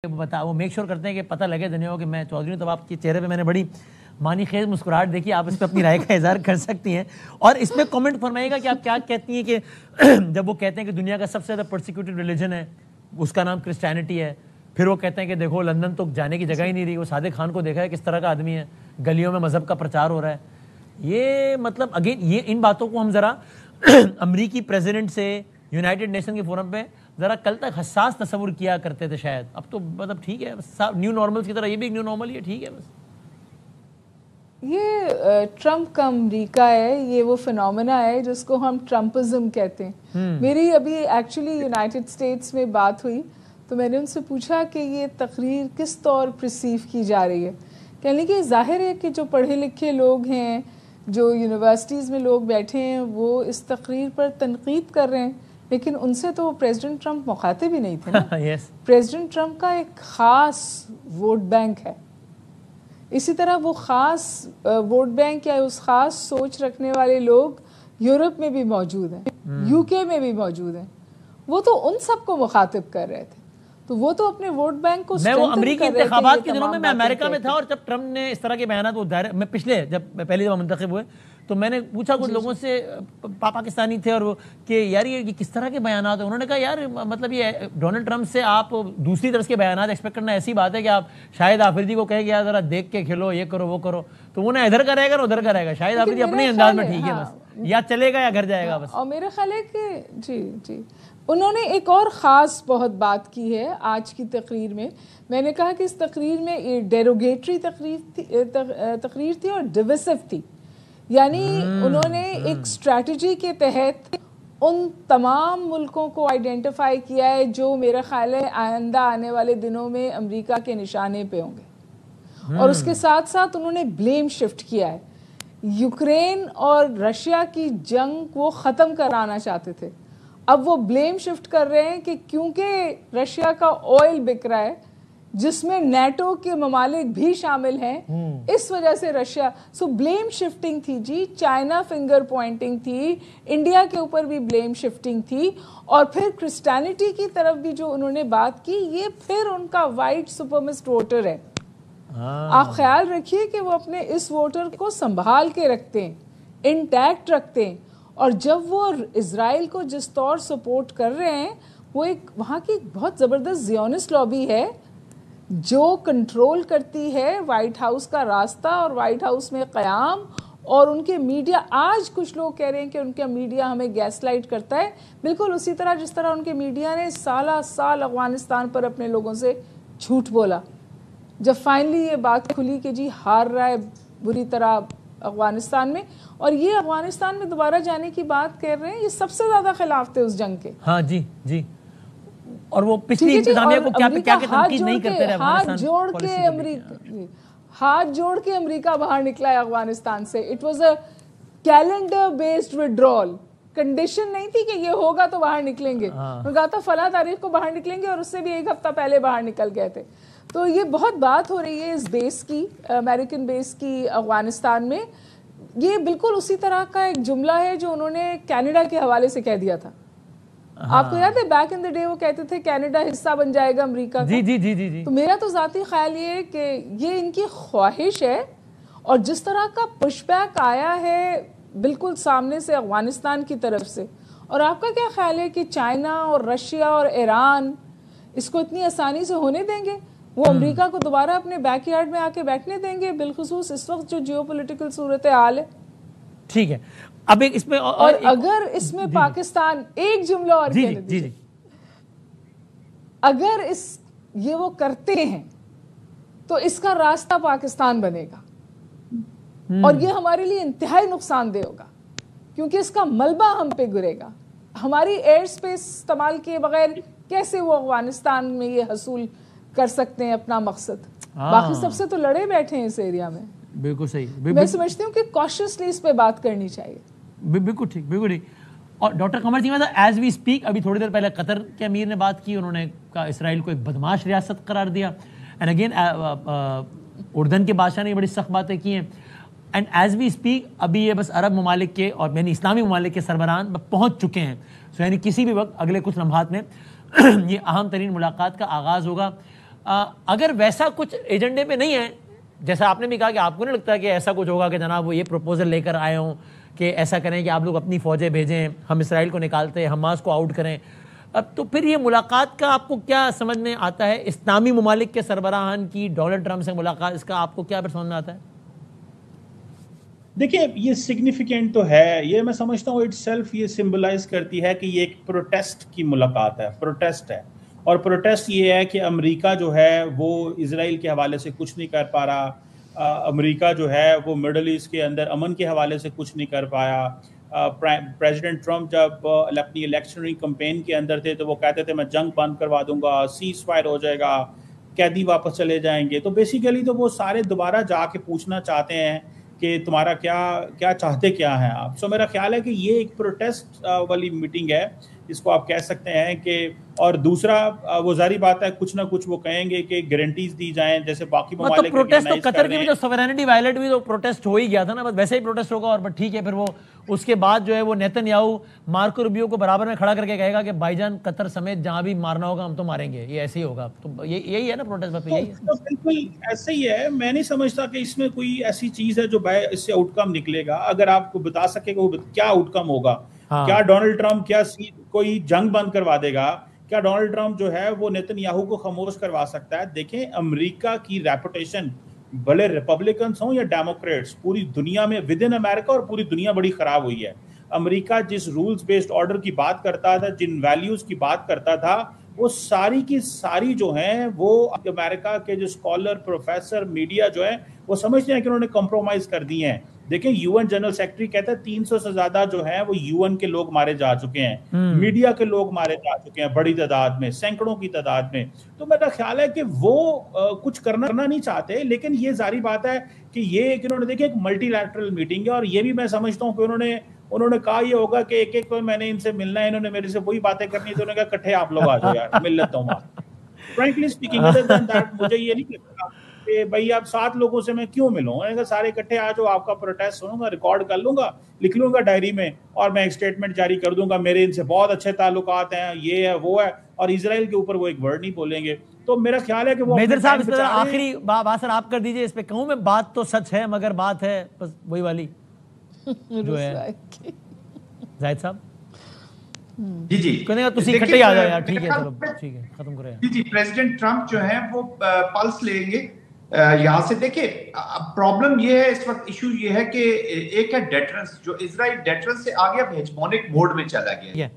وہ make sure کرتے ہیں کہ پتہ لگے دنیا کو کہ میں چودھری ہوں. تب آپ کے چہرے پہ میں نے بڑی معنی خیز مسکراہٹ دیکھی. آپ اس پہ اپنی رائے کا اظہار کر سکتی ہیں اور اس پہ کامنٹ فرمائیے گا کہ آپ کیا کہتی ہیں کہ جب وہ کہتے ہیں کہ دنیا کا سب سے زیادہ پرسیکیوٹڈ ریلیجن ہے اس کا نام کرسچینٹی ہے, پھر وہ کہتے ہیں کہ دیکھو لندن تو جانے کی جگہ ہی نہیں رہی, وہ صادق خان کو دیکھا ہے کس طرح کا آدمی ہے, گلیوں میں مذہب کا پرچار ہو رہا ہے. یہ مطلب اگین یہ ان باتوں کو ہم ذرا امریکی پریزیڈنٹ سے یونائٹڈ نیشن کے فورم پہ ذرا کل تک حساس تصور کیا کرتے تھے شاید. اب تو مطلب ٹھیک ہے, نیو نارمل کی طرح یہ بھی ایک نیو نارمل ہی ہے, ٹھیک ہے. بس یہ ٹرمپ کا امریکہ ہے, یہ وہ فنومینا ہے جس کو ہم ٹرمپزم کہتے ہیں. میری ابھی ایکچولی یونائٹڈ اسٹیٹس میں بات ہوئی تو میں نے ان سے پوچھا کہ یہ تقریر کس طور پرسیو کی جا رہی ہے. کہنے کہ ظاہر ہے کہ جو پڑھے لکھے لوگ ہیں, جو یونیورسٹیز میں لوگ بیٹھے ہیں, وہ اس تقریر پر تنقید کر رہے ہیں, لیکن ان سے تو پریزیڈنٹ ٹرمپ مخاطب ہی نہیں تھے نا. پریزیڈنٹ ٹرمپ کا ایک خاص ووٹ بینک ہے. اسی طرح وہ خاص ووٹ بینک یا اس خاص سوچ رکھنے والے لوگ یورپ میں بھی موجود ہیں, یو کے میں بھی موجود ہیں. وہ تو ان سب کو مخاطب کر رہے تھے, تو وہ تو اپنے ووٹ بینک کو میں وہ امریکی انتخابات کے دنوں میں امریکہ میں تھا اور جب ٹرمپ نے اس طرح کے بیانات میں پچھلے جب پہلی دفعہ منتخب ہوئے تو میں نے پوچھا کچھ لوگوں سے, پاکستانی تھے, اور وہ کہ یار یہ کس طرح کے بیانات ہیں. انہوں نے کہا یار مطلب یہ ڈونلڈ ٹرمپ سے آپ دوسری طرح کے بیانات ایکسپیکٹ کرنا ایسی بات ہے کہ آپ شاہد آفریدی کو کہے کہ یار ذرا دیکھ کے کھیلو, یہ کرو وہ کرو, تو وہ نہ ادھر کا رہے گا نہ ادھر کا رہے گا. شاہد آفریدی اپنے انداز میں ٹھیک ہے, بس یا چلے گا یا گھر جائے گا بس. اور میرا خیال ہے کہ جی انہوں نے ایک اور خاص بہت بات کی ہے آج کی تقریر میں. میں نے کہا کہ اس تقریر میں ڈیروگیٹری تقریر تھی اور ڈویسو تھی. یعنی انہوں نے ایک اسٹریٹجی کے تحت ان تمام ملکوں کو آئیڈینٹیفائی کیا ہے جو میرا خیال ہے آئندہ آنے والے دنوں میں امریکہ کے نشانے پہ ہوں گے. اور اس کے ساتھ ساتھ انہوں نے بلیم شفٹ کیا ہے. یوکرین اور رشیا کی جنگ وہ ختم کرانا چاہتے تھے, اب وہ بلیم شفٹ کر رہے ہیں کہ کیونکہ رشیا کا آئل بک رہا ہے جس میں نیٹو کے ممالک بھی شامل ہیں, اس وجہ سے رشیا بلیم شفٹنگ تھی جی. چائنا فنگر پوائنٹنگ تھی, انڈیا کے اوپر بھی بلیم شفٹنگ تھی, اور پھر کرسچینٹی کی طرف بھی جو انہوں نے بات کی, یہ پھر ان کا وائٹ سپرمسٹ ووٹر ہے. آپ خیال رکھیے کہ وہ اپنے اس ووٹر کو سنبھال کے رکھتے ہیں, انٹیکٹ رکھتے ہیں. اور جب وہ اسرائیل کو جس طور سپورٹ کر رہے ہیں, وہ ایک وہاں کی بہت زبردست زیونسٹ لابی ہے جو کنٹرول کرتی ہے وائٹ ہاؤس کا راستہ اور وائٹ ہاؤس میں قیام, اور ان کے میڈیا. آج کچھ لوگ کہہ رہے ہیں کہ ان کا میڈیا ہمیں گیس لائٹ کرتا ہے, بالکل اسی طرح جس طرح ان کے میڈیا نے سالہ سال افغانستان پر اپنے لوگوں سے جھوٹ بولا. جب فائنلی یہ بات کھلی کہ جی ہار رہا ہے بری طرح افغانستان میں, اور یہ افغانستان میں دوبارہ جانے کی بات کر رہے ہیں, یہ سب سے زیادہ خلاف تھے اس جنگ کے. ہاں جی, اور وہ پچھلی انتظامیہ کو کیا تنقید نہیں کرتے رہے. ہاتھ جوڑ کے امریکہ باہر نکلا ہے افغانستان سے. It was a calendar based withdrawal. Condition نہیں تھی کہ یہ ہوگا تو باہر نکلیں گے, انہوں نے کہا تھا فلاں تاریخ کو باہر نکلیں گے, اور اس سے بھی ایک ہفتہ پہلے باہر نکل گئے تھے. تو یہ بہت بات ہو رہی ہے اس بیس کی, امریکن بیس کی افغانستان میں. یہ بالکل اسی طرح کا ایک جملہ ہے جو انہوں نے کینیڈا کے حوالے سے کہہ دیا تھا. آپ کو یاد ہے بیک ان دا ڈے وہ کہتے تھے کینیڈا حصہ بن جائے گا امریکہ کا. جی. تو میرا تو ذاتی خیال یہ ہے کہ یہ ان کی خواہش ہے, اور جس طرح کا پش بیک آیا ہے بالکل سامنے سے افغانستان کی طرف سے. اور آپ کا کیا خیال ہے کہ چائنا اور رشیا اور ایران اس کو اتنی آسانی سے ہونے دیں گے؟ وہ امریکہ کو دوبارہ اپنے بیک یارڈ میں آ کے بیٹھنے دیں گے, بالخصوص اس وقت جو جیو پولیٹیکل صورتحال ہے؟ ٹھیک ہے, اب ایک اس میں اور اگر اس میں پاکستان, ایک جملہ اور کہہ دیجیے, اگر یہ وہ کرتے ہیں تو اس کا راستہ پاکستان بنے گا, اور یہ ہمارے لیے انتہائی نقصان دہ ہوگا, کیونکہ اس کا ملبہ ہم پہ گرے گا. ہماری ایئر سپیس استعمال کیے بغیر کیسے وہ افغانستان میں یہ حصول کر سکتے ہیں اپنا مقصد؟ باقی سب سے تو لڑے بیٹھے ہیں اس ایریا میں. بالکل صحیح. میں سمجھتی ہوں کہ کاشسلی اس پہ بات کرنی چاہیے. بالکل ٹھیک. اور doctor Qamar ji, as we speak ابھی تھوڑی دیر پہلے قطر کے امیر نے بات کی, انہوں نے کہا اسرائیل کو ایک بدماش ریاست قرار دیا. اینڈ اگین اردن کے بادشاہ نے بڑی سخت باتیں کی ہیں. اینڈ ایز وی اسپیک ابھی یہ بس عرب ممالک کے اور یعنی اسلامی ممالک کے سربراہان پہنچ چکے ہیں. سو یعنی کسی بھی وقت اگلے کچھ لمحات میں یہ اہم ترین ملاقات کا آغاز ہوگا. اگر ویسا کچھ ایجنڈے پہ نہیں ہے، جیسا آپ نے بھی کہا کہ آپ کو نہیں لگتا کہ ایسا کچھ ہوگا کہ جناب وہ یہ پروپوزل لے کر آئے ہوں کہ ایسا کریں کہ آپ لوگ اپنی فوجیں بھیجیں، ہم اسرائیل کو نکالتے، حماس کو آؤٹ کریں، اب تو پھر یہ ملاقات کا آپ کو کیا سمجھ میں آتا ہے؟ اسلامی ممالک کے سربراہان کی ڈونلڈ ٹرمپ سے ملاقات، اس کا آپ کو کیا پھر سمجھ میں آتا ہے؟ دیکھیں یہ سگنیفیکنٹ تو ہے، یہ میں سمجھتا ہوں اٹ سیلف یہ سمبلائز کرتی ہے کہ یہ ایک پروٹیسٹ کی ملاقات ہے، پروٹیسٹ ہے، اور پروٹیسٹ یہ ہے کہ امریکہ جو ہے وہ اسرائیل کے حوالے سے کچھ نہیں کر پا رہا، امریکہ جو ہے وہ مڈل ایسٹ کے اندر امن کے حوالے سے کچھ نہیں کر پایا۔ پریزیڈنٹ ٹرمپ جب اپنی الیکشنری کمپین کے اندر تھے تو وہ کہتے تھے میں جنگ بند کروا دوں گا، سیز فائر ہو جائے گا، قیدی واپس چلے جائیں گے، تو بیسیکلی تو وہ سارے دوبارہ جا کے پوچھنا چاہتے ہیں کہ تمہارا کیا چاہتے کیا ہیں آپ۔ سو میرا خیال ہے کہ یہ ایک پروٹیسٹ والی میٹنگ ہے، اس کو آپ کہہ سکتے ہیں کہ، اور دوسرا وہ ظاہری بات ہے کچھ نہ کچھ وہ کہیں گے کہ گارنٹیز دی جائیں جیسے باقی ممالک پروٹیسٹ تو قطر کی بھی جو سوورینٹی وائلیٹ بھی تو پروٹیسٹ ہو ہی گیا تھا نا، بس ویسے ہی پروٹیسٹ ہوگا، اور ٹھیک ہے پھر وہ اس کے بعد جو ہے وہ نیتن یاہو مارکو روبیو کو برابر میں کھڑا کر کے کہے گا کہ بھائی جان قطر سمیت جہاں بھی مارنا ہوگا ہم تو ماریں گے، یہ ایسے ہی ہوگا، تو یہی ہے نا پروٹیسٹ، یہی ہے بالکل ایسے ہی ہے۔ میں نہیں سمجھتا کہ اس میں کوئی ایسی چیز ہے جو اس سے آؤٹ کم نکلے گا۔ اگر آپ کو بتا سکے کہ وہ کیا آؤٹ کم ہوگا، کیا ڈونلڈ ٹرمپ کیا کوئی جنگ بند کروا دے گا، کیا ڈونلڈ ٹرمپ جو ہے وہ نیتن یاہو کو خاموش کروا سکتا ہے؟ دیکھیں امریکہ کی ریپوٹیشن بڑے ریپبلکنس ہوں یا ڈیموکریٹس پوری دنیا میں، ود ان امریکہ اور پوری دنیا بڑی خراب ہوئی ہے۔ امریکہ جس رولز بیسڈ آرڈر کی بات کرتا تھا، جن ویلیوز کی بات کرتا تھا، وہ ساری کی ساری جو ہیں وہ امریکہ کے جو اسکالر، پروفیسر، میڈیا جو ہے وہ سمجھتے ہیں کہ انہوں نے کمپرومائز کر دی ہیں۔ دیکھیں یو این جنرل سیکرٹری کہتا ہے 300 سے زیادہ جو ہیں وہ یو این کے لوگ مارے جا چکے ہیں، میڈیا کے لوگ مارے جا چکے ہیں بڑی تعداد میں، سینکڑوں کی تعداد میں۔ تو میرا خیال ہے کہ وہ کچھ کرنا نہیں چاہتے، لیکن یہ ظاہری بات ہے کہ یہ کہ انہوں نے دیکھیں ایک ملٹی لیٹرل میٹنگ ہے، اور یہ بھی میں سمجھتا ہوں کہ انہوں نے کہا یہ ہوگا کہ ایک ایک میں نے ان سے ملنا ہے، انہوں نے میرے سے وہی باتیں کرنی، تو انہوں نے کہا کٹھے آپ لوگ آ جاؤ یار مل لیتا ہوں آپ۔ Frankly speaking other than that مجھے یہ نہیں لگتا کہ بھائی آپ 7 لوگوں سے میں کیوں ملوں، میں نے کہا سارے اکٹھے آ جاؤ، آپ کا پروٹیسٹ سنوں گا، ریکارڈ کر لوں گا، لکھ لوں گا ڈائری میں، اور میں ایک اسٹیٹمنٹ جاری کر دوں گا میرے ان سے بہت اچھے تعلقات ہیں، یہ ہے وہ ہے، اور اسرائیل کے اوپر وہ ایک ورڈ نہیں بولیں گے۔ تو میرا خیال ہے کہ وہ میجر صاحب اس پر آخری بات سر آپ کر دیجئے، اس پہ کہوں میں بات تو سچ ہے مگر بات ہے بس وہی والی جو ہے زاہد صاحب جی جی کہنے گا تسی کھٹے آ جاؤ یار، ٹھیک ہے چلو ٹھیک ہے ختم کریں۔ جی پریزیڈنٹ ٹرمپ جو ہیں وہ پلس لیں گے یہاں سے۔ دیکھیں پرابلم یہ ہے اس وقت، ایشو یہ ہے کہ ایک ہے ڈیٹرنس، جو اسرائیل ڈیٹرنس سے آگے اب ہیجمونک موڈ میں چلا گیا ہے۔